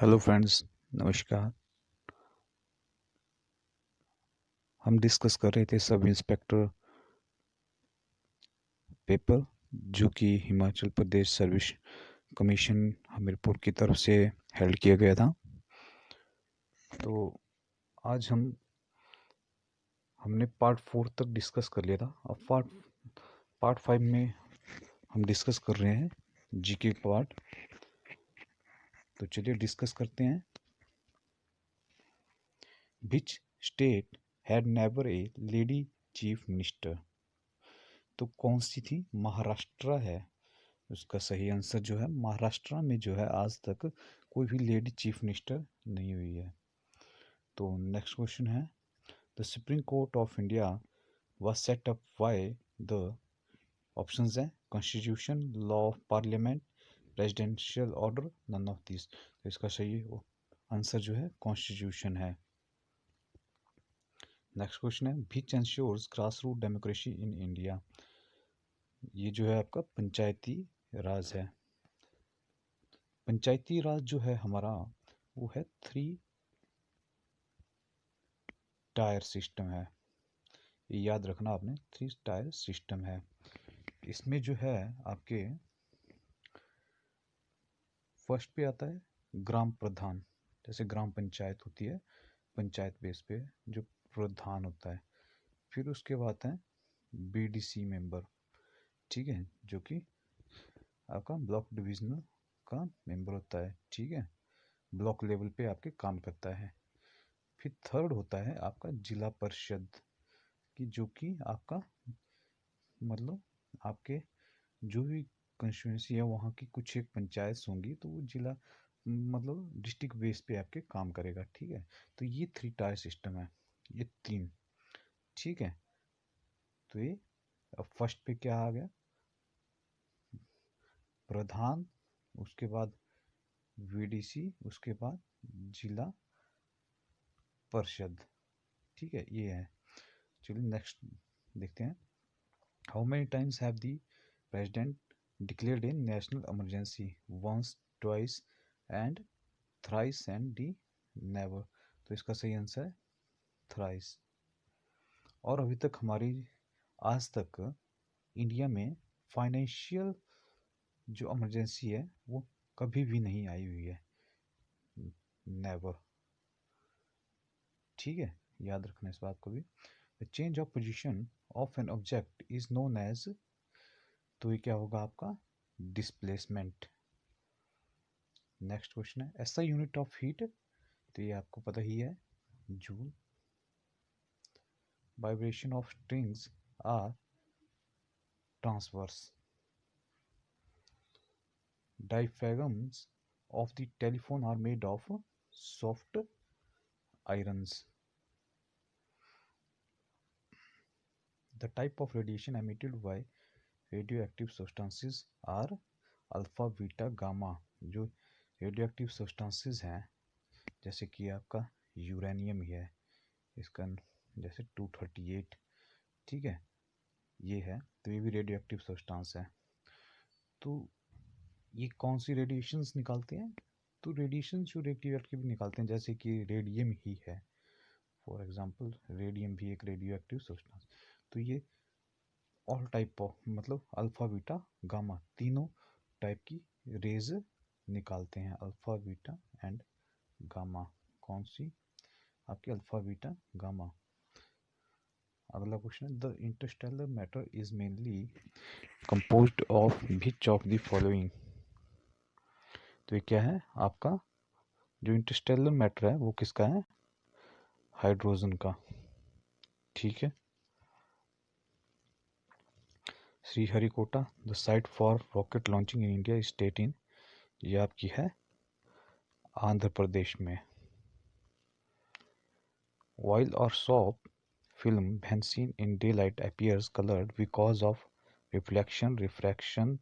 Hello friends, नमस्कार। हम discuss कर रहे थे सब इंस्पेक्टर पेपर जो कि हिमाचल प्रदेश सर्विस कमीशन हमीरपुर की तरफ से हेल्ड किया गया था। तो आज हमने पार्ट 4 तक डिस्कस कर लिया था। अब पार्ट 5 में हम डिस्कस कर रहे हैं जीके पार्ट। तो चलिए डिस्कस करते हैं। Which state had never a lady chief minister? तो कौन सी थी? महाराष्ट्र है। उसका सही आंसर जो है महाराष्ट्र में जो है आज तक कोई भी लेडी चीफ मिनिस्टर नहीं हुई है। तो नेक्स्ट क्वेश्चन है, the supreme court of India was set up by the, options हैं constitution, law of parliament, presidential order, none of this. तो इसका सही आंसर जो है कॉन्स्टिट्यूशन है। नेक्स्ट क्वेश्चन है, which ensures grass root democracy in India? ये जो है आपका पंचायती राज है। पंचायती राज जो है हमारा वो है 3 टायर सिस्टम है। ये याद रखना आपने, 3 टायर सिस्टम है। इसमें जो है आपके फर्स्ट पे आता है ग्राम प्रधान। जैसे ग्राम पंचायत होती है, पंचायत बेस पे जो प्रधान होता है। फिर उसके बाद है बीडीसी मेंबर, ठीक है, जो कि आपका ब्लॉक डिविजनल का मेंबर होता है, ठीक है, ब्लॉक लेवल पे आपके काम करता है। फिर थर्ड होता है आपका जिला परिषद की, जो कि आपका मतलब आपके जो भी कंस्टिट्यूंसी है वहाँ की कुछ एक पंचायत होंगी, तो वो जिला मतलब डिस्ट्रिक्ट बेस पे आपके काम करेगा, ठीक है। तो ये 3 टायर सिस्टम है, ये 3, ठीक है। तो ये अब फर्स्ट पे क्या आ गया? प्रधान, उसके बाद वीडीसी, उसके बाद जिला परिषद, ठीक है, ये है। चलिए नेक्स्ट देखते हैं। How many times have the president declared a national emergency? Once, twice and thrice and the never। तो इसका सही आंसर है थ्राइस। और अभी तक हमारी आज तक इंडिया में फाइनेंशियल जो इमरजेंसी है वो कभी भी नहीं आई हुई है, नेवर, ठीक है, याद रखना इस बात को भी। The change of position of an object is known as, तो ये क्या होगा आपका डिस्प्लेसमेंट। नेक्स्ट क्वेश्चन है, ऐसा यूनिट ऑफ हीट, तो ये आपको पता ही है joule. Vibration of strings are transverse. Diaphragms of the telephone are made of soft irons. The type of radiation emitted by radioactive substances are alpha beta gamma. जो radioactive substances हैं जैसे कि आपका यूरेनियम ही है, इसका जैसे 238, ठीक है, ये है, तो ये भी रेडियोएक्टिव सब्सटेंस है। तो ये कौन सी रेडिएशंस निकालते हैं? तो रेडिएशन जो रेडियोएक्टिव निकालते हैं जैसे कि रेडियम ही है, फॉर एग्जांपल रेडियम भी एक रेडियो एक्टिव सब्सटेंस। तो ये ऑल टाइप ऑफ मतलब अल्फा बीटा गामा तीनों टाइप की रेज निकालते हैं, अल्फा बीटा एंड गामा। कौन सी? आपकी अल्फा बीटा गामा। अगला क्वेश्चन है, the Interstellar matter is mainly composed of which of the following? तो ये क्या है आपका जो इंटरस्टेलर मैटर है वो किसका है? हाइड्रोजन का, ठीक है। Sriharikota the site for rocket launching in India state in, ये आपकी है आंध्र प्रदेश में। ऑयल और shop film when seen in daylight appears colored because of reflection, refraction,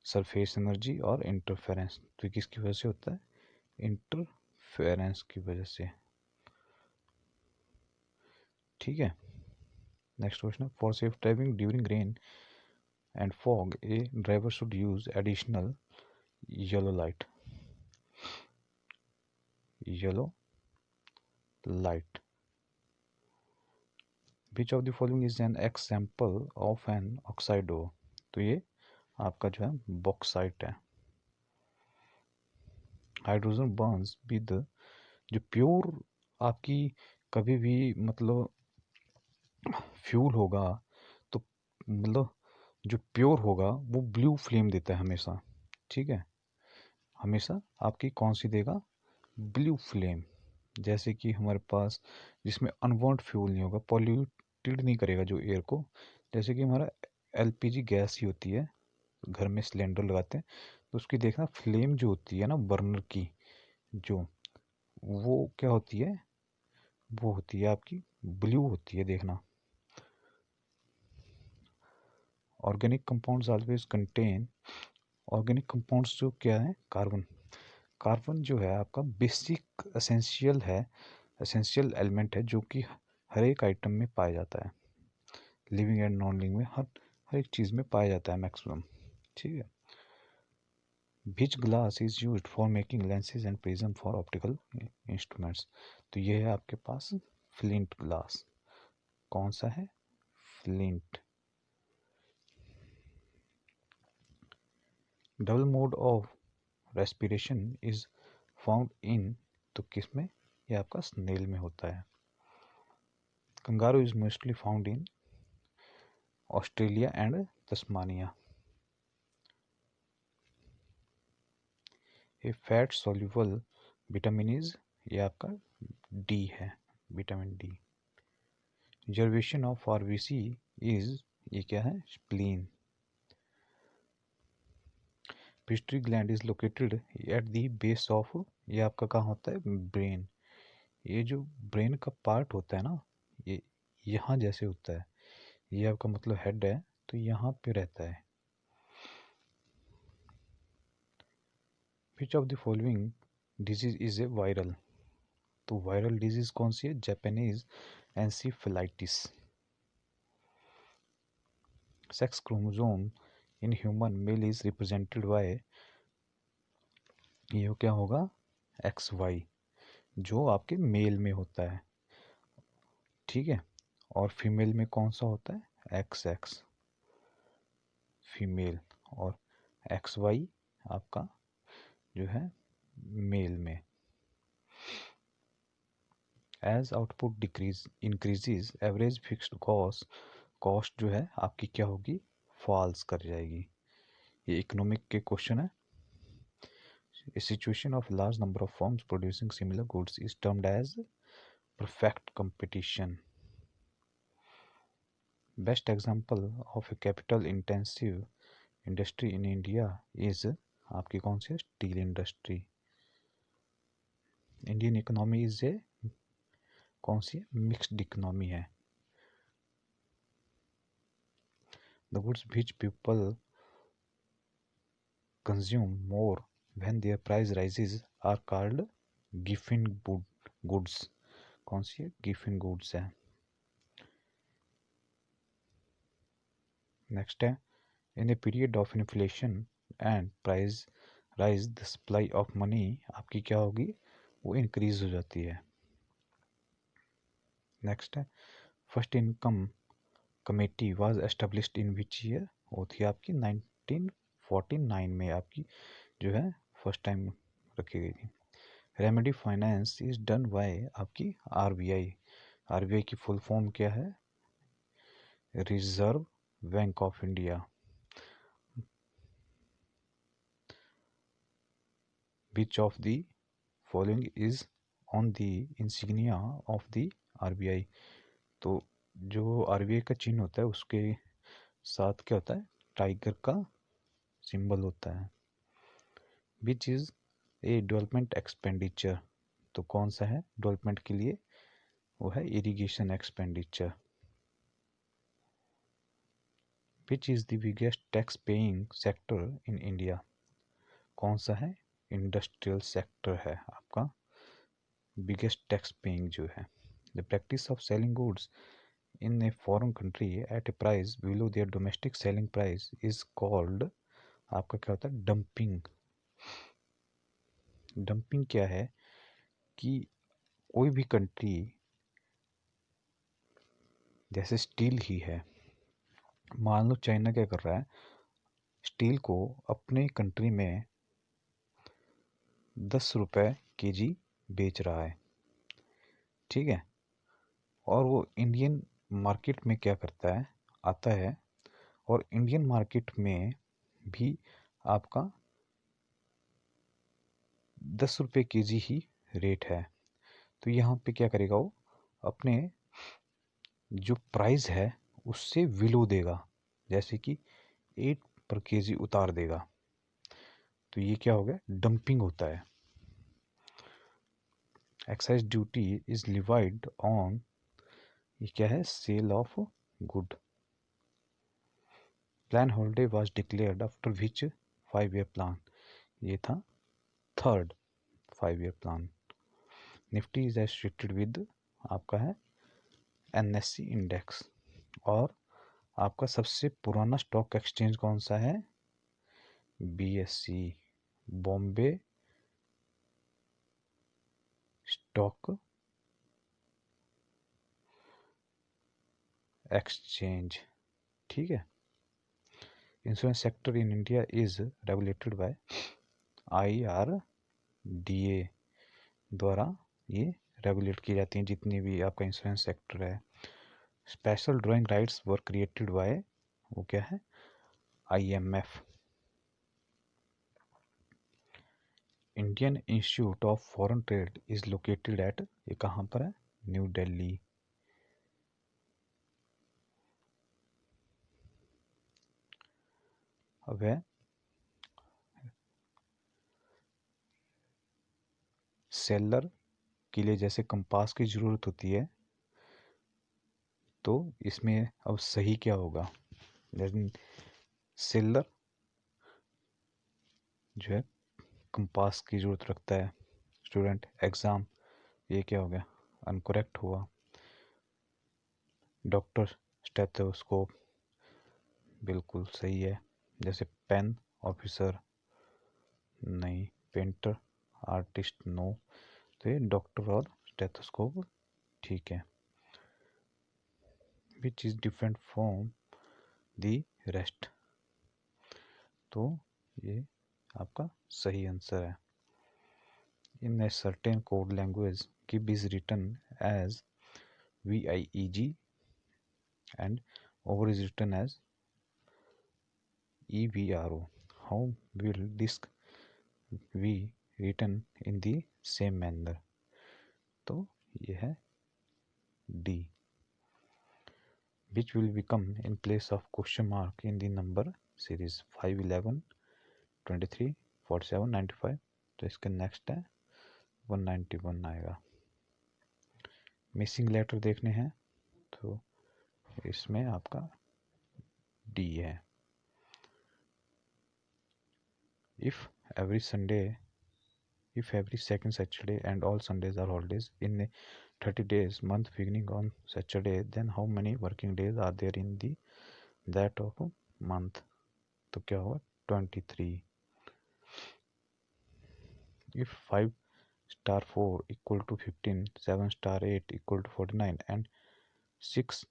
surface energy और इंटरफेरेंस। तो किसकी वजह से होता है? इंटरफेरेंस की वजह से, ठीक है। नेक्स्ट क्वेश्चन है, for safe driving during rain and fog a driver should use additional yellow light. Yellow light. Which of the following is an example of an oxide ore? तो ये आपका जो है बॉक्साइट है। हाइड्रोजन बर्न्स विद, जो pure आपकी कभी भी मतलब फ्यूल होगा तो मतलब जो प्योर होगा वो ब्लू फ्लेम देता है हमेशा, ठीक है, हमेशा आपकी कौन सी देगा, ब्लू फ्लेम। जैसे कि हमारे पास जिसमें अनवांट फ्यूल नहीं होगा, पॉल्यूटेड नहीं करेगा जो एयर को, जैसे कि हमारा एलपीजी गैस ही होती है, घर में सिलेंडर लगाते हैं तो उसकी देखना फ्लेम जो होती है ना बर्नर की, जो वो क्या होती है, वो होती है आपकी ब्लू होती है, देखना। Organic compounds always contain, organic compounds जो क्या है, कार्बन। कार्बन जो है आपका बेसिक एसेंशियल है, एसेंशियल एलिमेंट है जो कि हर एक आइटम में पाया जाता है, लिविंग एंड नॉन लिविंग में, हर एक चीज़ में पाया जाता है मैक्सिमम, ठीक है। Which glass is used for making lenses and prism for optical instruments? तो ये है आपके पास फ्लिंट ग्लास। कौन सा है, flint. Double mode of respiration is found in, तो किस में, ये आपका स्नेल में होता है। Kangaroo is mostly found in Australia and Tasmania. A fat soluble vitamin is, ये आपका डी है, vitamin D. Reservation of RBC is, ये क्या है, spleen. Pituitary gland is located at the base of, ये आपका कहाँ होता है, ब्रेन। ये जो ब्रेन का पार्ट होता है ना, ये यहाँ जैसे होता है, ये आपका मतलब हेड है, तो यहाँ पे रहता है। Which of the following disease is a viral? तो वायरल डिजीज कौन सी है, Japanese encephalitis. Sex chromosome in human male is represented by, ये क्या होगा, एक्स वाई, जो आपके मेल में होता है, ठीक है। और फीमेल में कौन सा होता है, एक्स एक्स फीमेल, और एक्स वाई आपका जो है मेल में। As output decrease increases average fixed cost, cost जो है आपकी क्या होगी, फॉल्स कर जाएगी। ये इकोनॉमिक के क्वेश्चन है। A situation of large number of firms producing similar goods is termed as perfect competition. Best example of a capital intensive industry in India is आपकी कौन सी है, steel industry. Indian economy is a कौन सी है, mixed economy है। The goods which people consume more when their price rises are called giffen goods। कौन सी है, giffen goods है। नेक्स्ट है, in a period of inflation and price rise the supply of money आपकी क्या होगी, वो इंक्रीज हो जाती है। नेक्स्ट है, first income committee was established in which year? वो थी आपकी 1949 में आपकी जो है फर्स्ट टाइम रखी गई थी। Remedy finance is done by आपकी आरबीआई। आरबीआई की फुल फॉर्म क्या है, reserve bank of India. Which of the following is on the insignia of the RBI? तो जो आरबीआई का चिन्ह होता है उसके साथ क्या होता है, टाइगर का सिंबल होता है। Which is a development expenditure? तो कौन सा है डेवलपमेंट के लिए, वो है irrigation expenditure. Which is the biggest tax paying sector in India? कौन सा है, इंडस्ट्रियल सेक्टर है आपका बिगेस्ट टैक्स पेइंग जो है। The practice of selling goods in a foreign country at a price below their domestic selling price is called, आपका क्या होता है, डंपिंग। डंपिंग क्या है, कि कोई भी कंट्री जैसे स्टील ही है, मान लो चाइना क्या कर रहा है, स्टील को अपने कंट्री में 10 रुपये केजी बेच रहा है, ठीक है। और वो इंडियन मार्केट में क्या करता है, आता है, और इंडियन मार्केट में भी आपका 10 रुपये केजी ही रेट है। तो यहाँ पे क्या करेगा वो, अपने जो प्राइस है उससे विलो देगा, जैसे कि 8 पर केजी उतार देगा। तो ये क्या हो गया, डंपिंग होता है। Excise duty is levied on, ये क्या है, sale of good. Plan holiday was declared after which 5 year plan, ये था third 5 year plan. Nifty is associated with आपका है एनएससी इंडेक्स। और आपका सबसे पुराना स्टॉक एक्सचेंज कौन सा है, बीएससी, बॉम्बे स्टॉक एक्सचेंज, ठीक है। Insurance sector in India is regulated by IRDA द्वारा ये रेगुलेट की जाती हैं जितनी भी आपका इंश्योरेंस सेक्टर है। Special drawing rights were created by, वो क्या है, IMF। Indian institute of foreign trade is located at, ये कहाँ पर है, न्यू दिल्ली। अब है सेलर के लिए जैसे कंपास की ज़रूरत होती है, तो इसमें अब सही क्या होगा, जैसे सेलर जो है कंपास की ज़रूरत रखता है, स्टूडेंट एग्ज़ाम, ये क्या हो गया, अनकरेक्ट हुआ। डॉक्टर स्टेथोस्कोप बिल्कुल सही है। जैसे पेन ऑफिसर नहीं, पेंटर आर्टिस्ट नो, तो ये डॉक्टर और स्टेथोस्कोप ठीक है। Which is different from the rest, तो ये आपका सही आंसर है। In a certain code language gib is written as VIEG and over is written as EVRO. How will disk V written in the same manner? तो ये है D. Which will become in place of question mark in the number series 5, 11, 23, 47, 95। तो इसके next है 191 आएगा। Missing letter देखने हैं तो इसमें आपका D है। If every second Saturday and all Sundays are holidays in a 30 days month beginning on Saturday, then how many working days are there in the that of month? तो क्या होगा, 23। If 5 star 4 equal to 15, 7 star 8 equal to 49 and 6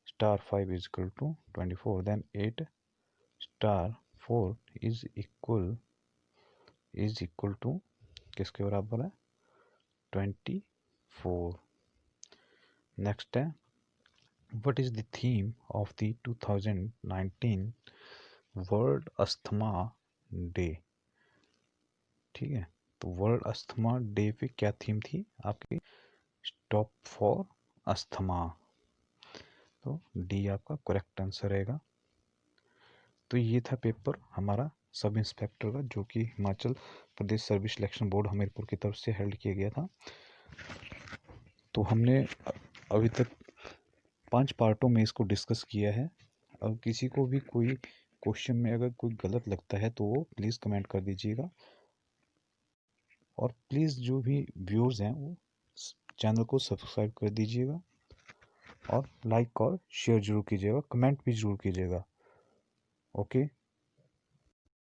star 5 is equal to 24, then 8 star 4 is equal to किसके बराबर है, 24। Next है, what is the theme of the 2019 world asthma day, ठीक है। तो वर्ल्ड अस्थमा डे पे क्या थीम थी आपकी, स्टॉप फॉर अस्थमा, तो डी आपका करेक्ट आंसर रहेगा। तो ये था पेपर हमारा सब इंस्पेक्टर का, जो कि Himachal Pradesh service selection board Hamirpur की तरफ से हेल्ड किया गया था। तो हमने अभी तक 5 पार्टों में इसको डिस्कस किया है। अब किसी को भी कोई क्वेश्चन में अगर कोई गलत लगता है तो वो प्लीज़ कमेंट कर दीजिएगा, और प्लीज़ जो भी व्यूअर्स हैं वो चैनल को सब्सक्राइब कर दीजिएगा, और लाइक और शेयर ज़रूर कीजिएगा, कमेंट भी ज़रूर कीजिएगा। ओके।